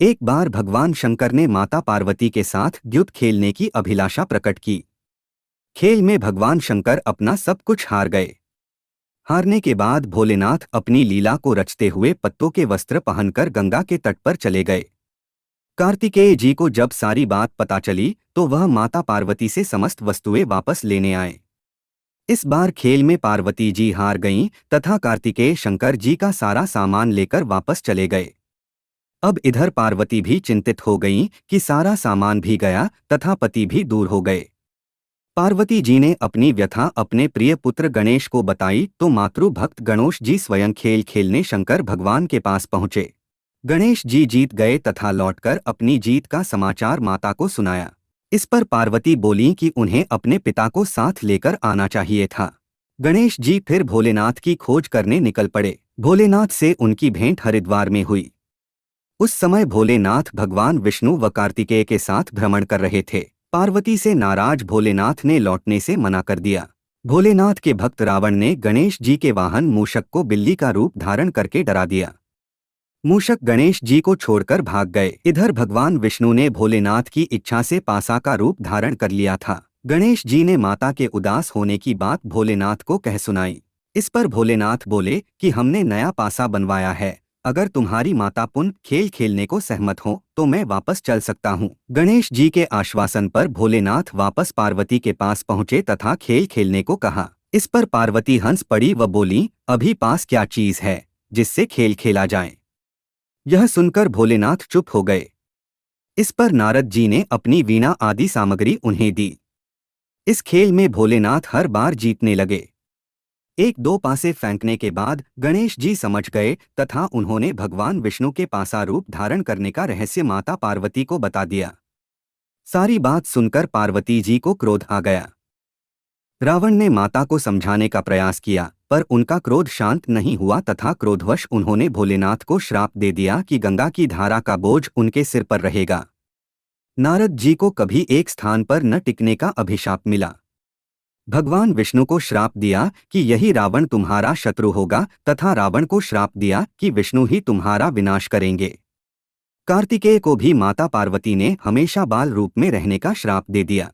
एक बार भगवान शंकर ने माता पार्वती के साथ युद्ध खेलने की अभिलाषा प्रकट की। खेल में भगवान शंकर अपना सब कुछ हार गए। हारने के बाद भोलेनाथ अपनी लीला को रचते हुए पत्तों के वस्त्र पहनकर गंगा के तट पर चले गए। कार्तिकेय जी को जब सारी बात पता चली तो वह माता पार्वती से समस्त वस्तुएं वापस लेने आए। इस बार खेल में पार्वती जी हार गईं तथा कार्तिकेय शंकर जी का सारा सामान लेकर वापस चले गए। अब इधर पार्वती भी चिंतित हो गईं कि सारा सामान भी गया तथा पति भी दूर हो गए। पार्वती जी ने अपनी व्यथा अपने प्रिय पुत्र गणेश को बताई तो मातृभक्त गणेश जी स्वयं खेल खेलने शंकर भगवान के पास पहुंचे। गणेश जी जीत गए तथा लौटकर अपनी जीत का समाचार माता को सुनाया। इस पर पार्वती बोलीं कि उन्हें अपने पिता को साथ लेकर आना चाहिए था। गणेश जी फिर भोलेनाथ की खोज करने निकल पड़े। भोलेनाथ से उनकी भेंट हरिद्वार में हुई। उस समय भोलेनाथ भगवान विष्णु व कार्तिकेय के साथ भ्रमण कर रहे थे। पार्वती से नाराज भोलेनाथ ने लौटने से मना कर दिया। भोलेनाथ के भक्त रावण ने गणेश जी के वाहन मूषक को बिल्ली का रूप धारण करके डरा दिया। मूषक गणेश जी को छोड़कर भाग गए। इधर भगवान विष्णु ने भोलेनाथ की इच्छा से पासा का रूप धारण कर लिया था। गणेश जी ने माता के उदास होने की बात भोलेनाथ को कह सुनाई। इस पर भोलेनाथ बोले कि हमने नया पासा बनवाया है, अगर तुम्हारी माता पुनः खेल खेलने को सहमत हो तो मैं वापस चल सकता हूँ। गणेश जी के आश्वासन पर भोलेनाथ वापस पार्वती के पास पहुँचे तथा खेल खेलने को कहा। इस पर पार्वती हंस पड़ी व बोली, अभी पास क्या चीज है जिससे खेल खेला जाए। यह सुनकर भोलेनाथ चुप हो गए। इस पर नारद जी ने अपनी वीणा आदि सामग्री उन्हें दी। इस खेल में भोलेनाथ हर बार जीतने लगे। एक दो पासे फेंकने के बाद गणेश जी समझ गए तथा उन्होंने भगवान विष्णु के पासा रूप धारण करने का रहस्य माता पार्वती को बता दिया। सारी बात सुनकर पार्वती जी को क्रोध आ गया। रावण ने माता को समझाने का प्रयास किया पर उनका क्रोध शांत नहीं हुआ तथा क्रोधवश उन्होंने भोलेनाथ को श्राप दे दिया कि गंगा की धारा का बोझ उनके सिर पर रहेगा। नारद जी को कभी एक स्थान पर न टिकने का अभिशाप मिला। भगवान विष्णु को श्राप दिया कि यही रावण तुम्हारा शत्रु होगा तथा रावण को श्राप दिया कि विष्णु ही तुम्हारा विनाश करेंगे। कार्तिकेय को भी माता पार्वती ने हमेशा बाल रूप में रहने का श्राप दे दिया।